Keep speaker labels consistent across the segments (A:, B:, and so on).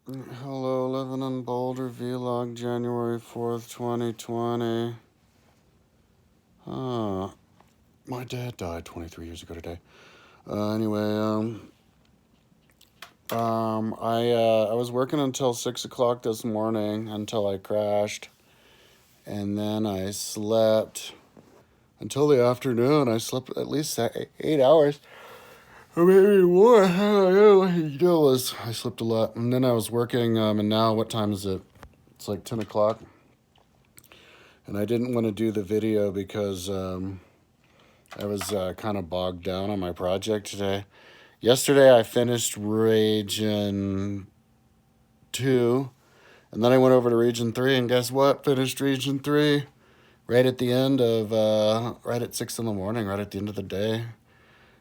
A: Hello, living in Boulder vlog, January 4th, 2020. Ah, my dad died 23 years ago today. Anyway, I was working until 6 o'clock this morning until I crashed. And then I slept until the afternoon. I slept at least 8 hours. Or maybe more. I don't know what the deal was. I slept a lot. And then I was working, and now what time is it? It's like 10 o'clock. And I didn't want to do the video because I was kind of bogged down on my project today. Yesterday I finished Region 2, and then I went over to Region 3, and guess what? Finished Region 3 right at the end of, right at 6 in the morning, right at the end of the day.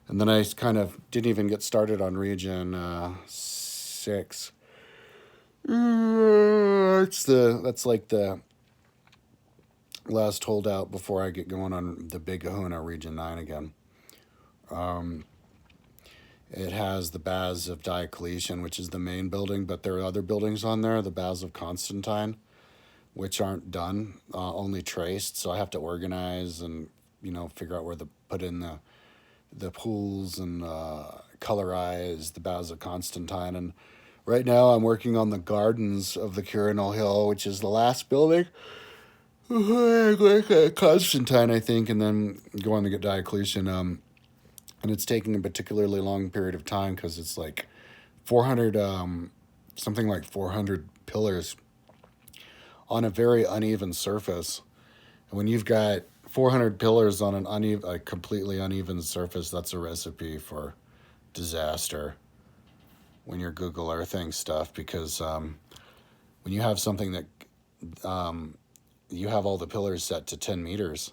A: And then I kind of didn't even get started on Region 6. That's like the last holdout before I get going on the Big Kahuna Region 9 again. It has the Baths of Diocletian, which is the main building, but there are other buildings on there, the Baths of Constantine, which aren't done, only traced. So I have to organize and figure out where to put in the pools and colorize the Baths of Constantine. And right now I'm working on the Gardens of the Quirinal Hill, which is the last building. Constantine, I think, and then go on to get Diocletian. And it's taking a particularly long period of time because it's like 400, something like 400 pillars on a very uneven surface. And when you've got 400 pillars on a completely uneven surface, that's a recipe for disaster when you're Google Earthing stuff, because when you have something that you have all the pillars set to 10 meters,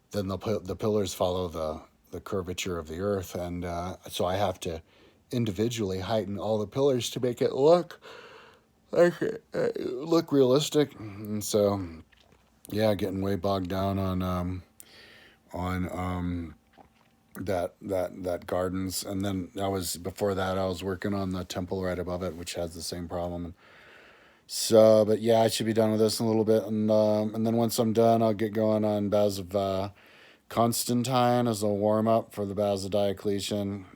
A: then the pillars follow the curvature of the earth, and so I have to individually heighten all the pillars to make it look realistic. And so, yeah, getting way bogged down on that gardens, and then before that I was working on the temple right above it, which has the same problem. So, but yeah, I should be done with this in a little bit, and then once I'm done, I'll get going on Baths of Constantine as a warm up for the Baths of Diocletian.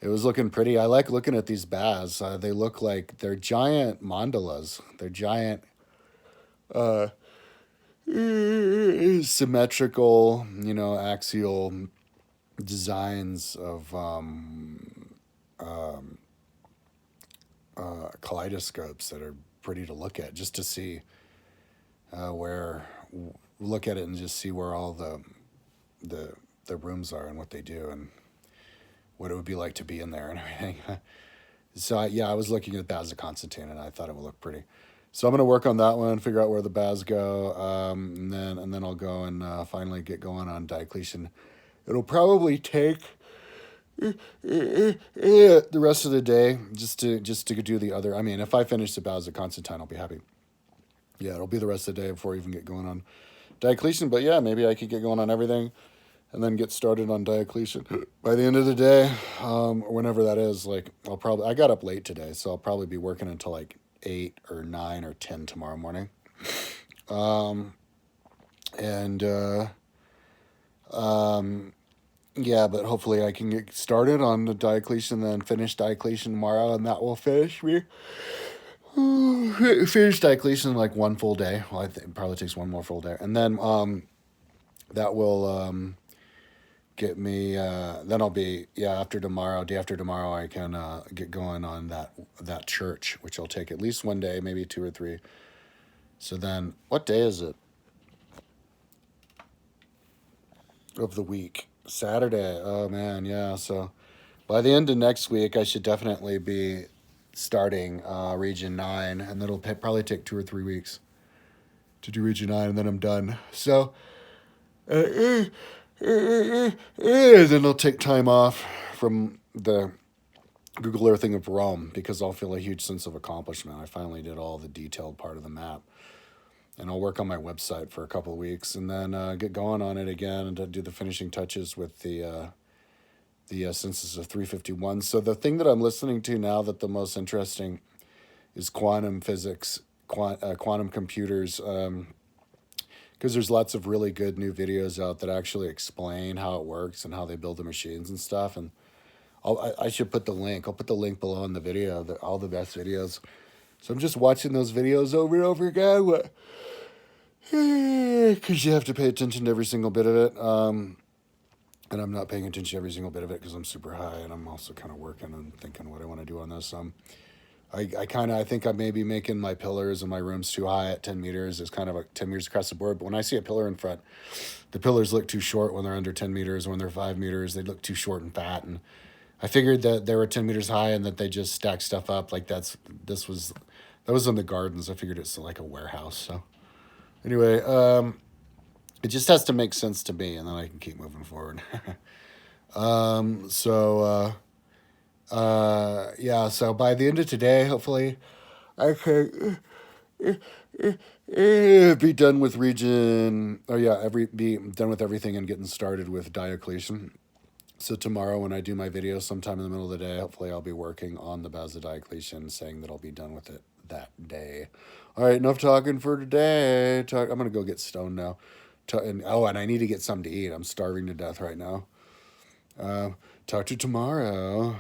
A: It was looking pretty. I like looking at these baths. They look like they're giant mandalas. They're giant, uh, symmetrical, axial designs of kaleidoscopes that are pretty to look at, just to see where look at it and just see where all the the rooms are and what they do and what it would be like to be in there and everything. So yeah, I was looking at Baths of Constantine and I thought it would look pretty. So I'm gonna work on that one, figure out where the baths go, and then I'll go and finally get going on Diocletian. It'll probably take the rest of the day just to do the other. I mean, if I finish the Baths of Constantine, I'll be happy. Yeah, it'll be the rest of the day before I even get going on Diocletian. But yeah, maybe I could get going on everything and then get started on Diocletian by the end of the day, or whenever that is. Like I got up late today, so I'll probably be working until like 8 or 9 or 10 tomorrow morning. And yeah, but hopefully I can get started on the Diocletian, then finish Diocletian tomorrow, and that will finish me. Finish Diocletian in like one full day. Well, I think it probably takes one more full day, and then that will get me. Then I'll be after tomorrow. Day after tomorrow, I can get going on that church, which will take at least one day, maybe 2 or 3. So then, what day is it of the week? Saturday. Oh man, yeah. So by the end of next week, I should definitely be starting Region 9, and that'll probably take 2 or 3 weeks to do Region 9, and then I'm done. So then I'll take time off from the Google Earthing of Rome because I'll feel a huge sense of accomplishment. I finally did all the detailed part of the map. And I'll work on my website for a couple of weeks and then get going on it again and do the finishing touches with the census of 351. So the thing that I'm listening to now that the most interesting is quantum physics, quantum computers, because there's lots of really good new videos out that actually explain how it works and how they build the machines and stuff. And I should put the link. I'll put the link below in the video, all the best videos. So I'm just watching those videos over and over again because you have to pay attention to every single bit of it. And I'm not paying attention to every single bit of it because I'm super high and I'm also kind of working and thinking what I want to do on this. I think I may be making my pillars in my rooms too high at 10 meters. It's kind of like 10 meters across the board. But when I see a pillar in front, the pillars look too short when they're under 10 meters. When they're 5 meters, they look too short and fat. And I figured that they were 10 meters high and that they just stack stuff up. Like that was in the gardens. I figured it's like a warehouse. So anyway, it just has to make sense to me, and then I can keep moving forward. Yeah. So by the end of today, hopefully, I can be done with region. Oh yeah, be done with everything and getting started with Diocletian. So tomorrow when I do my video sometime in the middle of the day, hopefully I'll be working on the Basil Diocletian, saying that I'll be done with it that day. All right, enough talking for today. I'm going to go get stoned now. And I need to get something to eat. I'm starving to death right now. Talk to you tomorrow.